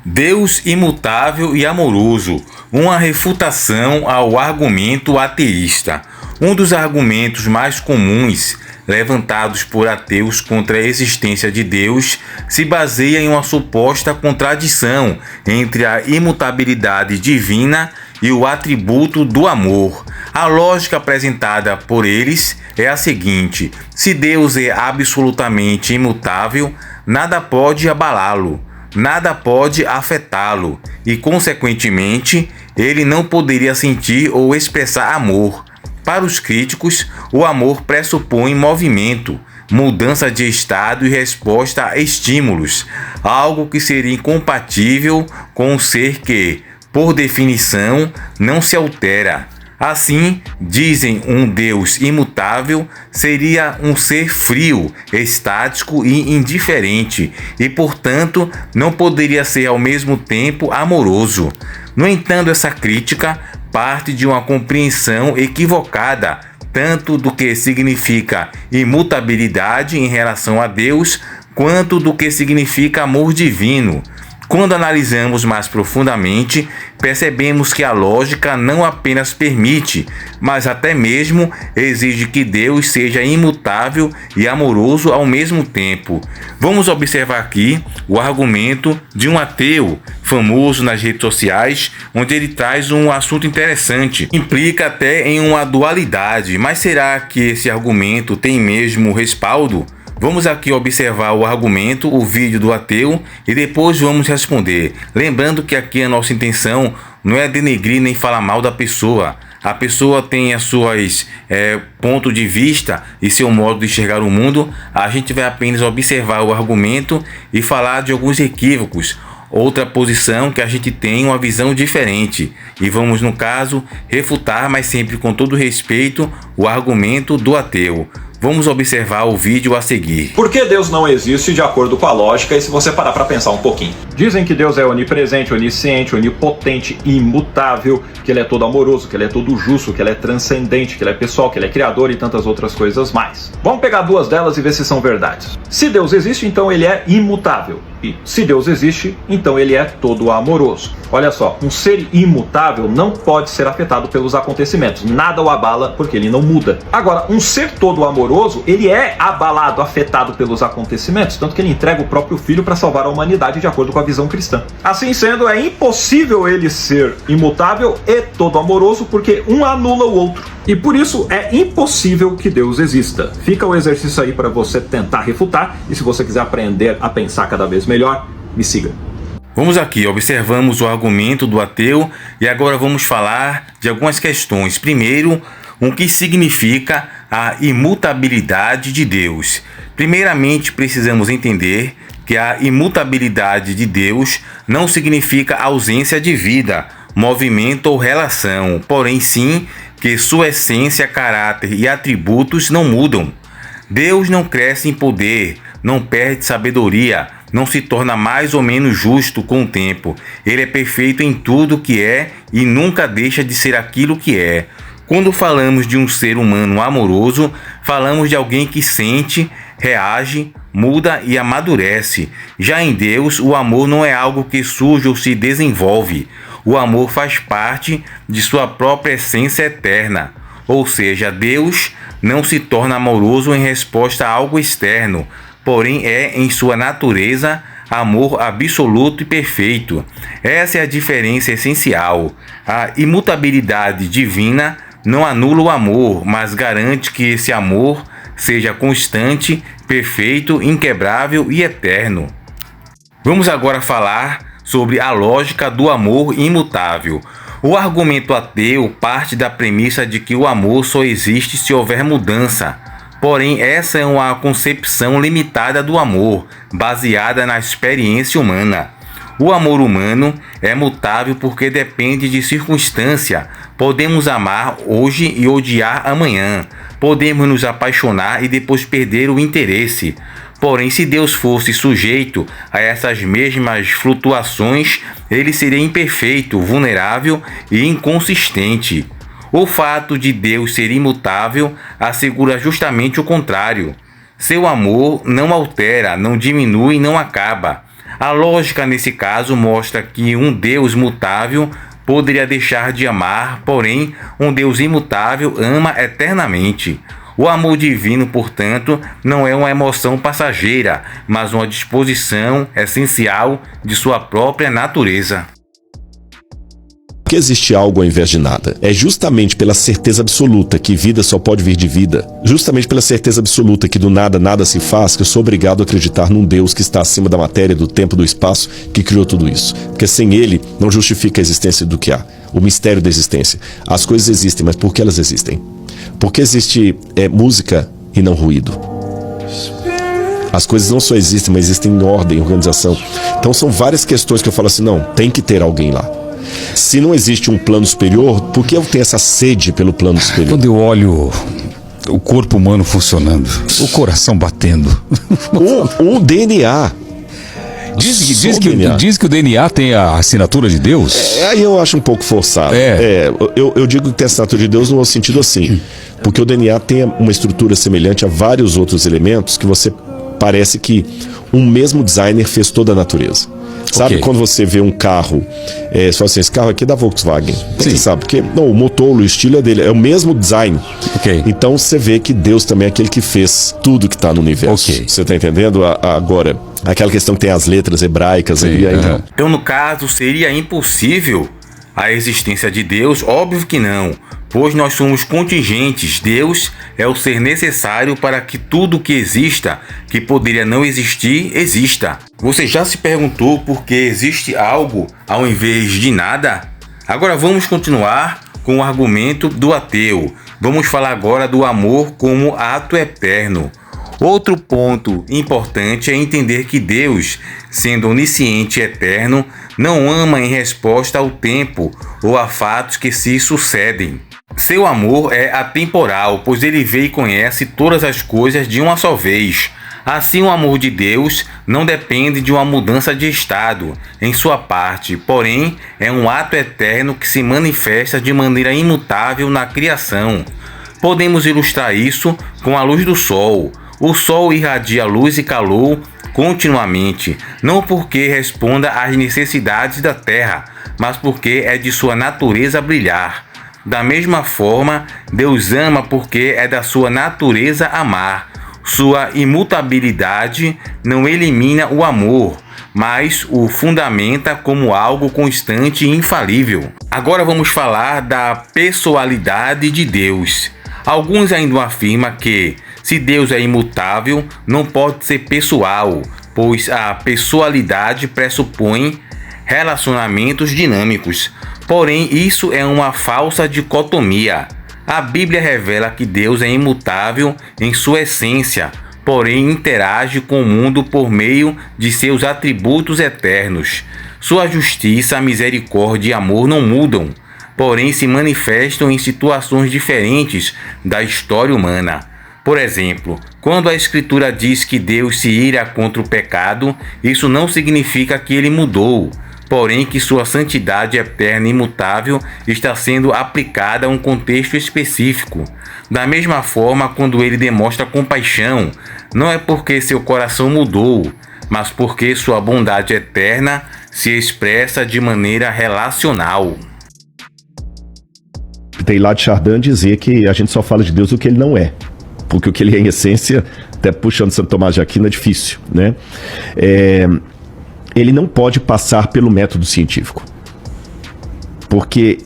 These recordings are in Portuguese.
Deus imutável e amoroso, uma refutação ao argumento ateísta. Um dos argumentos mais comuns levantados por ateus contra a existência de Deus se baseia em uma suposta contradição entre a imutabilidade divina e o atributo do amor. A lógica apresentada por eles é a seguinte: se Deus é absolutamente imutável, nada pode abalá-lo. Nada pode afetá-lo e, consequentemente, ele não poderia sentir ou expressar amor. Para os críticos, o amor pressupõe movimento, mudança de estado e resposta a estímulos, algo que seria incompatível com um ser que, por definição, não se altera. Assim, dizem, um Deus imutável seria um ser frio, estático e indiferente, e, portanto, não poderia ser ao mesmo tempo amoroso. No entanto, essa crítica parte de uma compreensão equivocada, tanto do que significa imutabilidade em relação a Deus, quanto do que significa amor divino. Quando analisamos mais profundamente, percebemos que a lógica não apenas permite, mas até mesmo exige que Deus seja imutável e amoroso ao mesmo tempo. Vamos observar aqui o argumento de um ateu famoso nas redes sociais, onde ele traz um assunto interessante. Implica até em uma dualidade, mas será que esse argumento tem mesmo respaldo? Vamos aqui observar o argumento, o vídeo do ateu, e depois vamos responder. Lembrando que aqui a nossa intenção não é denegrir nem falar mal da pessoa. A pessoa tem as suas pontos de vista e seu modo de enxergar o mundo. A gente vai apenas observar o argumento e falar de alguns equívocos. Outra posição que a gente tem uma visão diferente. E vamos, no caso, refutar, mas sempre com todo respeito, o argumento do ateu. Vamos observar o vídeo a seguir. Por que Deus não existe de acordo com a lógica, e se você parar para pensar um pouquinho? Dizem que Deus é onipresente, onisciente, onipotente, imutável, que ele é todo amoroso, que ele é todo justo, que ele é transcendente, que ele é pessoal, que ele é criador e tantas outras coisas mais. Vamos pegar duas delas e ver se são verdades. Se Deus existe, então ele é imutável. E se Deus existe, então ele é todo amoroso. Olha só, um ser imutável não pode ser afetado pelos acontecimentos. Nada o abala porque ele não muda. Agora, um ser todo amoroso, ele é abalado, afetado pelos acontecimentos, tanto que ele entrega o próprio filho para salvar a humanidade de acordo com a visão cristã. Assim sendo, é impossível ele ser imutável e todo amoroso porque um anula o outro. E por isso é impossível que Deus exista. Fica o exercício aí para você tentar refutar, e se você quiser aprender a pensar cada vez melhor, me siga. Vamos aqui, observamos o argumento do ateu e agora vamos falar de algumas questões. Primeiro, o que significa a imutabilidade de Deus. Primeiramente, precisamos entender que a imutabilidade de Deus não significa ausência de vida, movimento ou relação, porém sim que sua essência, caráter e atributos não mudam. Deus não cresce em poder, não perde sabedoria, não se torna mais ou menos justo com o tempo. Ele é perfeito em tudo que é e nunca deixa de ser aquilo que é. Quando falamos de um ser humano amoroso, falamos de alguém que sente, reage, muda e amadurece. Já em Deus, o amor não é algo que surge ou se desenvolve. O amor faz parte de sua própria essência eterna. Ou seja, Deus não se torna amoroso em resposta a algo externo, porém é em sua natureza amor absoluto e perfeito. Essa é a diferença essencial. A imutabilidade divina não anula o amor, mas garante que esse amor seja constante, perfeito, inquebrável e eterno. Vamos agora falar sobre a lógica do amor imutável. O argumento ateu parte da premissa de que o amor só existe se houver mudança. Porém, essa é uma concepção limitada do amor, baseada na experiência humana. O amor humano é mutável porque depende de circunstância. Podemos amar hoje e odiar amanhã. Podemos nos apaixonar e depois perder o interesse. Porém, se Deus fosse sujeito a essas mesmas flutuações, ele seria imperfeito, vulnerável e inconsistente. O fato de Deus ser imutável assegura justamente o contrário. Seu amor não altera, não diminui, não acaba. A lógica nesse caso mostra que um Deus mutável poderia deixar de amar, porém, um Deus imutável ama eternamente. O amor divino, portanto, não é uma emoção passageira, mas uma disposição essencial de sua própria natureza. Por que existe algo ao invés de nada? É justamente pela certeza absoluta que vida só pode vir de vida, justamente pela certeza absoluta que do nada nada se faz, que eu sou obrigado a acreditar num Deus que está acima da matéria, do tempo, do espaço, que criou tudo isso. Porque sem ele não justifica a existência do que há, o mistério da existência. As coisas existem, mas por que elas existem? Por que existe música e não ruído? As coisas não só existem, mas existem em ordem, em organização. Então são várias questões que eu falo assim, não, tem que ter alguém lá. Se não existe um plano superior, por que eu tenho essa sede pelo plano superior? Quando eu olho o corpo humano funcionando, o coração batendo. Um DNA. Diz que o DNA tem a assinatura de Deus. Aí eu acho um pouco forçado. Eu digo que tem a assinatura de Deus no sentido assim, porque o DNA tem uma estrutura semelhante a vários outros elementos que você parece que um mesmo designer fez toda a natureza. Sabe quando você vê um carro, você fala assim, esse carro aqui é da Volkswagen. Você sabe, porque o motor, o estilo é dele, é o mesmo design. Então você vê que Deus também é aquele que fez tudo que está no universo. Você está entendendo? Agora, aquela questão que tem as letras hebraicas ali. Então, no caso, seria impossível a existência de Deus? Óbvio que não, pois nós somos contingentes. Deus é o ser necessário para que tudo que exista, que poderia não existir, exista. Você já se perguntou por que existe algo ao invés de nada? Agora vamos continuar com o argumento do ateu. Vamos falar agora do amor como ato eterno. Outro ponto importante é entender que Deus, sendo onisciente e eterno, não ama em resposta ao tempo ou a fatos que se sucedem. Seu amor é atemporal, pois ele vê e conhece todas as coisas de uma só vez. Assim, o amor de Deus não depende de uma mudança de estado em sua parte, porém, é um ato eterno que se manifesta de maneira imutável na criação. Podemos ilustrar isso com a luz do sol. O sol irradia luz e calor continuamente, não porque responda às necessidades da terra, mas porque é de sua natureza brilhar. Da mesma forma, Deus ama porque é da sua natureza amar. Sua imutabilidade não elimina o amor, mas o fundamenta como algo constante e infalível. Agora vamos falar da pessoalidade de Deus. Alguns ainda afirmam que, se Deus é imutável, não pode ser pessoal, pois a pessoalidade pressupõe relacionamentos dinâmicos. Porém, isso é uma falsa dicotomia. A Bíblia revela que Deus é imutável em sua essência, porém interage com o mundo por meio de seus atributos eternos. Sua justiça, misericórdia e amor não mudam, porém se manifestam em situações diferentes da história humana. Por exemplo, quando a Escritura diz que Deus se ira contra o pecado, isso não significa que ele mudou, porém que sua santidade eterna e imutável está sendo aplicada a um contexto específico. Da mesma forma, quando ele demonstra compaixão, não é porque seu coração mudou, mas porque sua bondade eterna se expressa de maneira relacional. Teilhard de Chardin dizia que a gente só fala de Deus o que ele não é, porque o que ele é em essência, até puxando Santo Tomás de Aquino, é difícil, né? Ele não pode passar pelo método científico, porque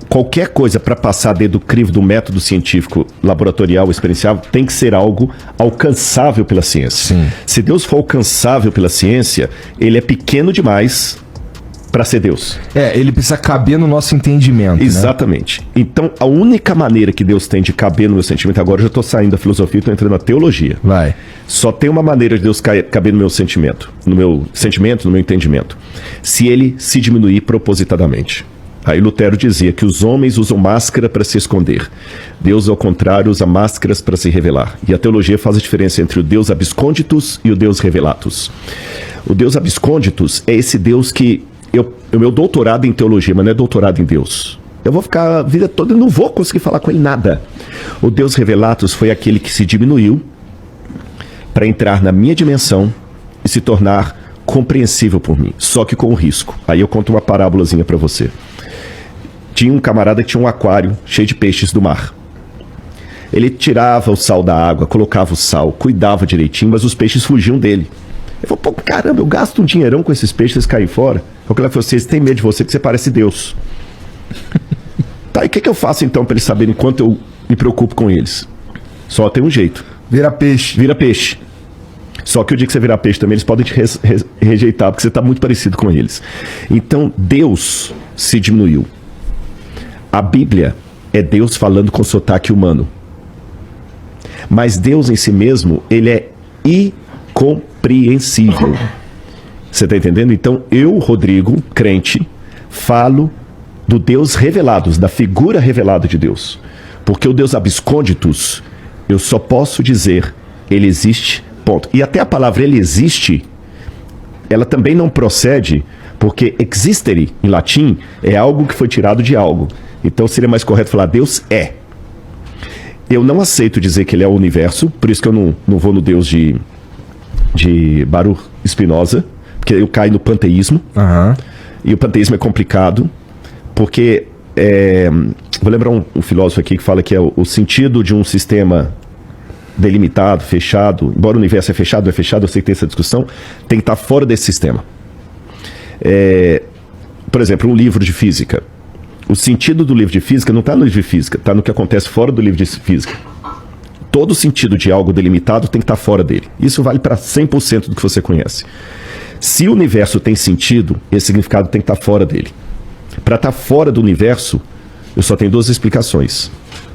qualquer coisa para passar dentro do crivo do método científico, laboratorial, experiencial, tem que ser algo alcançável pela ciência. Sim. Se Deus for alcançável pela ciência, ele é pequeno demais para ser Deus. Ele precisa caber no nosso entendimento. Exatamente. Né? Então, a única maneira que Deus tem de caber no meu sentimento, agora eu já estou saindo da filosofia e estou entrando na teologia. Vai. Só tem uma maneira de Deus caber no meu sentimento, no meu entendimento, se ele se diminuir propositadamente. Aí Lutero dizia que os homens usam máscara para se esconder. Deus, ao contrário, usa máscaras para se revelar. E a teologia faz a diferença entre o Deus absconditus e o Deus revelatus. O Deus absconditus é esse Deus que... O meu doutorado em teologia, mas não é doutorado em Deus. Eu vou ficar a vida toda e não vou conseguir falar com ele nada. O Deus revelatus foi aquele que se diminuiu para entrar na minha dimensão e se tornar compreensível por mim, só que com um risco. Aí eu conto uma parábolazinha para você. Tinha um camarada que tinha um aquário cheio de peixes do mar. Ele tirava o sal da água, colocava o sal, cuidava direitinho, mas os peixes fugiam dele. Ele falou, pô, caramba, eu gasto um dinheirão com esses peixes, eles caem fora. Ele falou, vocês têm medo de você, porque você parece Deus. Tá, e o que eu faço então para eles saberem quanto eu me preocupo com eles? Só tem um jeito. Vira peixe. Vira peixe. Só que o dia que você virar peixe também, eles podem te rejeitar, porque você está muito parecido com eles. Então, Deus se diminuiu. A Bíblia é Deus falando com sotaque humano. Mas Deus em si mesmo, ele é incompreensível. Você está entendendo? Então, eu, Rodrigo, crente, falo do Deus revelado, da figura revelada de Deus. Porque o Deus abscônditus, eu só posso dizer, ele existe, ponto. E até a palavra ele existe, ela também não procede, porque existere, em latim, é algo que foi tirado de algo. Então seria mais correto falar Deus é. Eu não aceito dizer que ele é o universo, por isso que eu não vou no Deus de Baruch Spinoza, porque eu caio no panteísmo. E o panteísmo é complicado, porque vou lembrar um filósofo aqui que fala que é o sentido de um sistema delimitado, fechado, embora o universo é fechado, eu sei que tem essa discussão, tem que estar fora desse sistema. Por exemplo, um livro de física. O sentido do livro de física não está no livro de física, está no que acontece fora do livro de física. Todo o sentido de algo delimitado tem que estar fora dele. Isso vale para 100% do que você conhece. Se o universo tem sentido, esse significado tem que estar fora dele. Para estar fora do universo, eu só tenho duas explicações.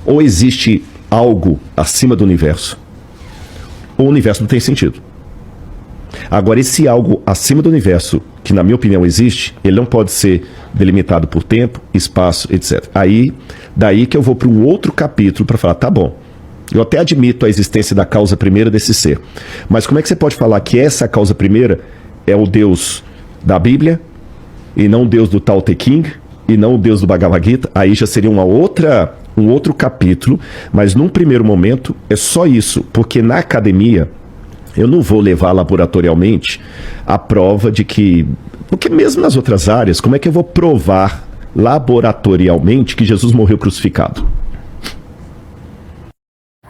Ou existe algo acima do universo, ou o universo não tem sentido. Agora, esse algo acima do universo, que na minha opinião existe, ele não pode ser delimitado por tempo, espaço, etc. Daí que eu vou para um outro capítulo para falar, tá bom, eu até admito a existência da causa primeira desse ser, mas como é que você pode falar que essa causa primeira é o Deus da Bíblia, e não o Deus do Tao Te Ching, e não o Deus do Bhagavad Gita? Aí já seria um outro capítulo, mas num primeiro momento é só isso, porque na academia eu não vou levar laboratorialmente a prova de que, porque mesmo nas outras áreas, como é que eu vou provar laboratorialmente que Jesus morreu crucificado?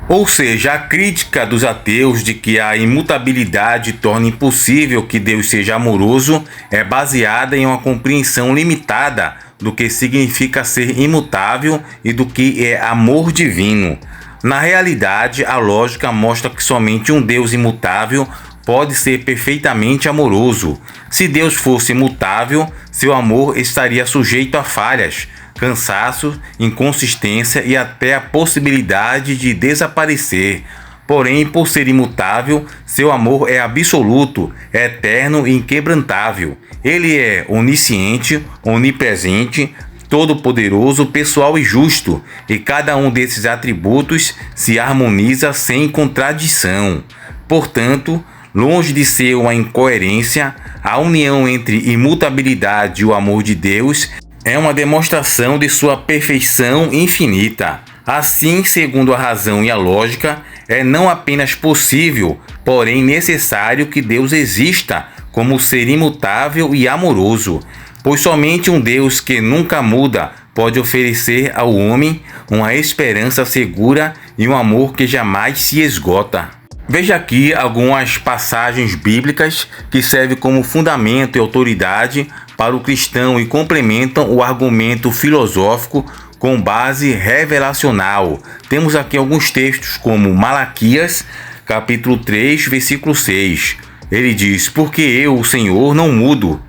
Ou seja, a crítica dos ateus de que a imutabilidade torna impossível que Deus seja amoroso é baseada em uma compreensão limitada do que significa ser imutável e do que é amor divino. Na realidade, a lógica mostra que somente um Deus imutável pode ser perfeitamente amoroso. Se Deus fosse imutável, seu amor estaria sujeito a falhas, cansaço, inconsistência e até a possibilidade de desaparecer. Porém, por ser imutável, seu amor é absoluto, eterno e inquebrantável. Ele é onisciente, onipresente, todo-poderoso, pessoal e justo, e cada um desses atributos se harmoniza sem contradição. Portanto, longe de ser uma incoerência, a união entre imutabilidade e o amor de Deus é uma demonstração de sua perfeição infinita. Assim, segundo a razão e a lógica, é não apenas possível, porém necessário que Deus exista como ser imutável e amoroso, pois somente um Deus que nunca muda pode oferecer ao homem uma esperança segura e um amor que jamais se esgota. Veja aqui algumas passagens bíblicas que servem como fundamento e autoridade para o cristão e complementam o argumento filosófico com base revelacional. Temos aqui alguns textos como Malaquias, capítulo 3, versículo 6. Ele diz, porque eu, o Senhor, não mudo.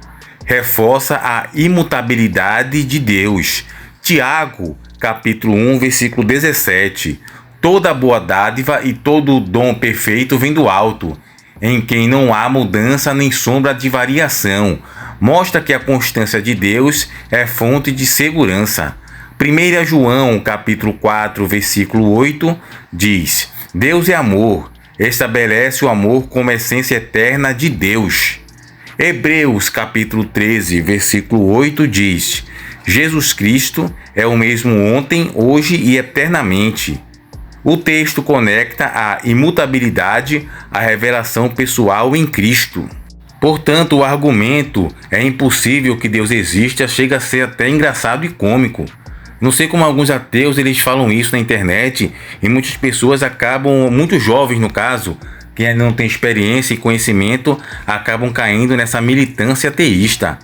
Reforça a imutabilidade de Deus. Tiago, capítulo 1, versículo 17. Toda boa dádiva e todo dom perfeito vem do alto, em quem não há mudança nem sombra de variação. Mostra que a constância de Deus é fonte de segurança. 1 João, capítulo 4, versículo 8, diz, Deus é amor, estabelece o amor como essência eterna de Deus. Hebreus, capítulo 13, versículo 8, diz, Jesus Cristo é o mesmo ontem, hoje e eternamente. O texto conecta a imutabilidade à revelação pessoal em Cristo. Portanto, o argumento "é impossível que Deus exista" chega a ser até engraçado e cômico. Não sei como alguns ateus eles falam isso na internet e muitas pessoas acabam, muito jovens no caso, que não têm experiência e conhecimento, acabam caindo nessa militância ateísta.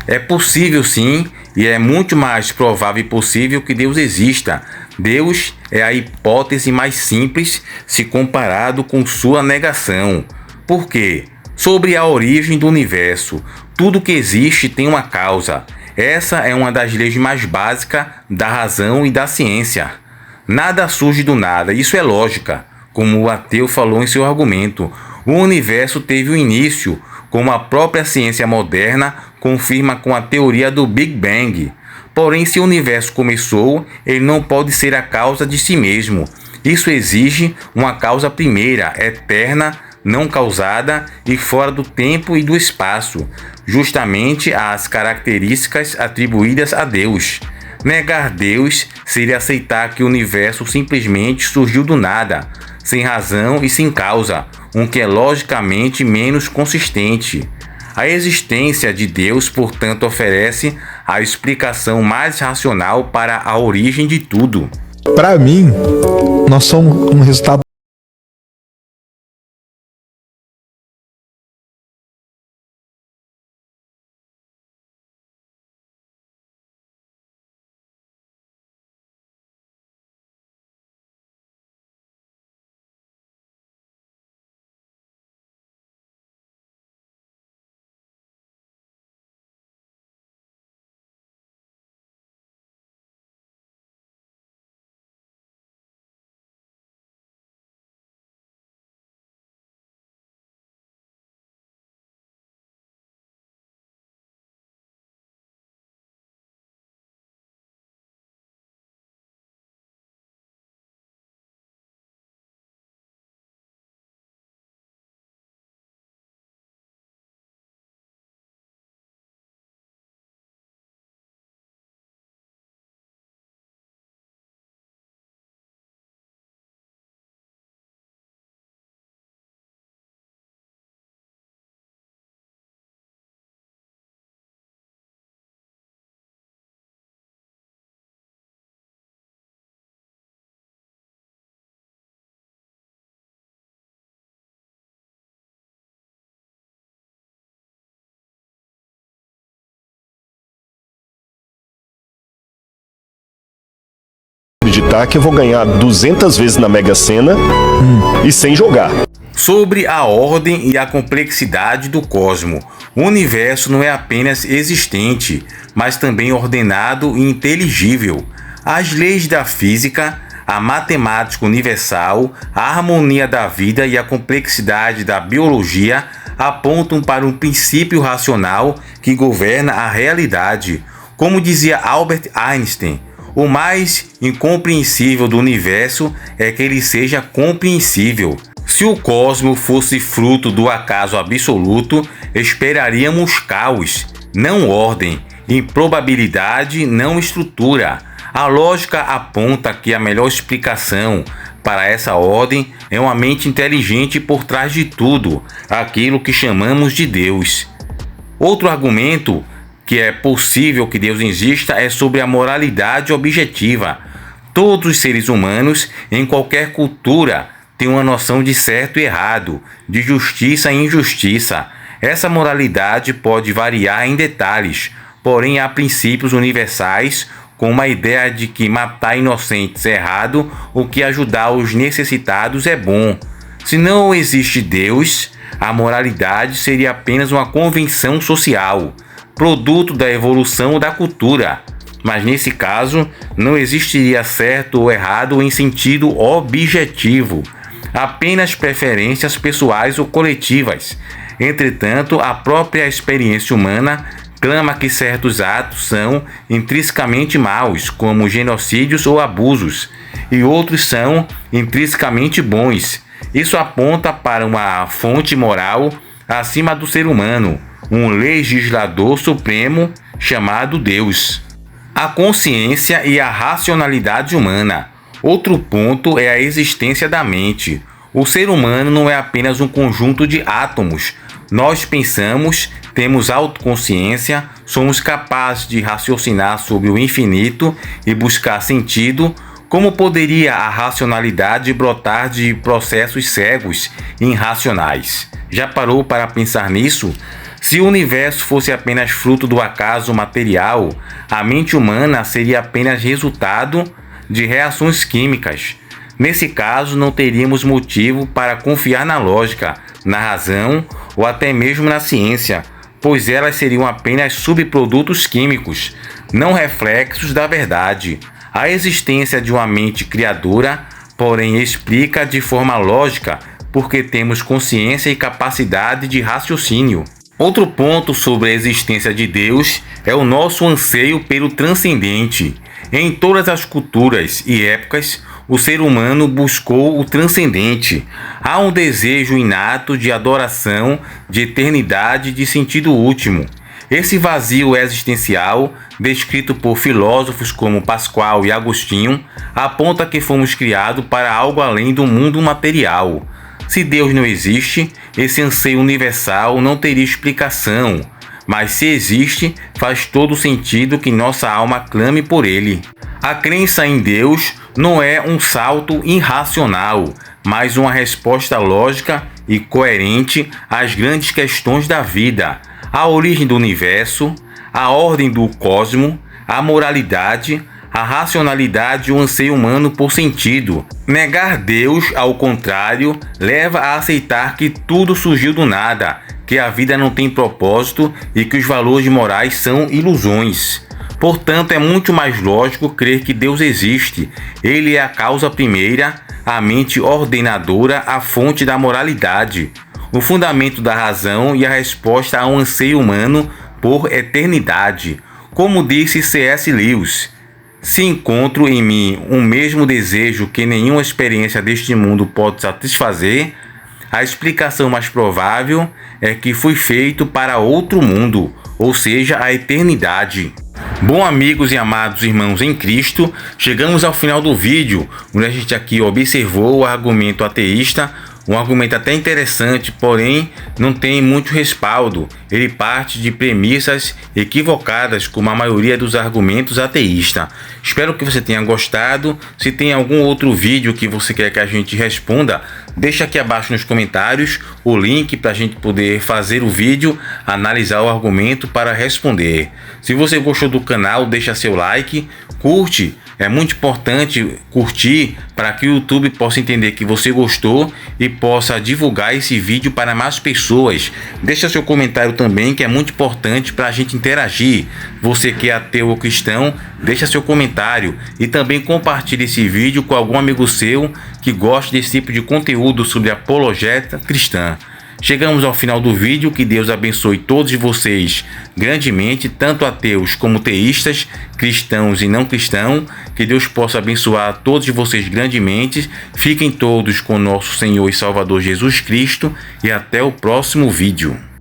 É possível sim, e é muito mais provável e possível que Deus exista. Deus é a hipótese mais simples se comparado com sua negação. Por quê? Sobre a origem do universo, tudo que existe tem uma causa. Essa é uma das leis mais básicas da razão e da ciência. Nada surge do nada, isso é lógica, como o ateu falou em seu argumento. O universo teve um início, como a própria ciência moderna confirma com a teoria do Big Bang. Porém, se o universo começou, ele não pode ser a causa de si mesmo. Isso exige uma causa primeira, eterna, não causada e fora do tempo e do espaço, justamente as características atribuídas a Deus. Negar Deus seria aceitar que o universo simplesmente surgiu do nada, sem razão e sem causa, o que é logicamente menos consistente. A existência de Deus, portanto, oferece a explicação mais racional para a origem de tudo. Para mim, nós somos um resultado acreditar que eu vou ganhar 200 vezes na Mega Sena e sem jogar. Sobre a ordem e a complexidade do cosmo. O universo não é apenas existente, mas também ordenado e inteligível. As leis da física, a matemática universal, a harmonia da vida e a complexidade da biologia apontam para um princípio racional que governa a realidade. Como dizia Albert Einstein, o mais incompreensível do universo é que ele seja compreensível. Se o cosmos fosse fruto do acaso absoluto, esperaríamos caos, não ordem, improbabilidade, não estrutura. A lógica aponta que a melhor explicação para essa ordem é uma mente inteligente por trás de tudo, aquilo que chamamos de Deus. Outro argumento que é possível que Deus exista é sobre a moralidade objetiva. Todos os seres humanos, em qualquer cultura, têm uma noção de certo e errado, de justiça e injustiça. Essa moralidade pode variar em detalhes, porém há princípios universais, como a ideia de que matar inocentes é errado, ou que ajudar os necessitados é bom. Se não existe Deus, a moralidade seria apenas uma convenção social, produto da evolução da cultura. Mas nesse caso, não existiria certo ou errado em sentido objetivo, apenas preferências pessoais ou coletivas. Entretanto, a própria experiência humana clama que certos atos são intrinsecamente maus, como genocídios ou abusos, e outros são intrinsecamente bons. Isso aponta para uma fonte moral acima do ser humano, um legislador supremo chamado Deus. A consciência e a racionalidade humana. Outro ponto é a existência da mente. O ser humano não é apenas um conjunto de átomos. Nós pensamos, temos autoconsciência, somos capazes de raciocinar sobre o infinito e buscar sentido. Como poderia a racionalidade brotar de processos cegos e irracionais? Já parou para pensar nisso? Se o universo fosse apenas fruto do acaso material, a mente humana seria apenas resultado de reações químicas. Nesse caso, não teríamos motivo para confiar na lógica, na razão ou até mesmo na ciência, pois elas seriam apenas subprodutos químicos, não reflexos da verdade. A existência de uma mente criadora, porém, explica de forma lógica porque temos consciência e capacidade de raciocínio. Outro ponto sobre a existência de Deus é o nosso anseio pelo transcendente. Em todas as culturas e épocas, o ser humano buscou o transcendente. Há um desejo inato de adoração, de eternidade, de sentido último. Esse vazio existencial, descrito por filósofos como Pascoal e Agostinho, aponta que fomos criados para algo além do mundo material. Se Deus não existe, esse anseio universal não teria explicação, mas se existe, faz todo sentido que nossa alma clame por ele. A crença em Deus não é um salto irracional, mas uma resposta lógica e coerente às grandes questões da vida: a origem do universo, a ordem do cosmos, a moralidade, a racionalidade e o anseio humano por sentido. Negar Deus, ao contrário, leva a aceitar que tudo surgiu do nada, que a vida não tem propósito e que os valores morais são ilusões. Portanto, é muito mais lógico crer que Deus existe. Ele é a causa primeira, a mente ordenadora, a fonte da moralidade, o fundamento da razão e a resposta a um anseio humano por eternidade. Como disse C.S. Lewis, se encontro em mim o mesmo desejo que nenhuma experiência deste mundo pode satisfazer, a explicação mais provável é que fui feito para outro mundo, ou seja, a eternidade. Bom, amigos e amados irmãos em Cristo, chegamos ao final do vídeo, onde a gente aqui observou o argumento ateísta, um argumento até interessante, porém não tem muito respaldo. Ele parte de premissas equivocadas, como a maioria dos argumentos ateístas. Espero que você tenha gostado. Se tem algum outro vídeo que você quer que a gente responda, deixa aqui abaixo nos comentários o link para a gente poder fazer o vídeo, analisar o argumento para responder. Se você gostou do canal, deixa seu like, curte. É muito importante curtir para que o YouTube possa entender que você gostou e possa divulgar esse vídeo para mais pessoas. Deixa seu comentário também, que é muito importante para a gente interagir. Você que é ateu ou cristão, deixa seu comentário e também compartilhe esse vídeo com algum amigo seu que gosta desse tipo de conteúdo sobre apologética cristã. Chegamos ao final do vídeo. Que Deus abençoe todos vocês grandemente, tanto ateus como teístas, cristãos e não cristãos. Que Deus possa abençoar todos vocês grandemente. Fiquem todos com nosso Senhor e Salvador Jesus Cristo e até o próximo vídeo.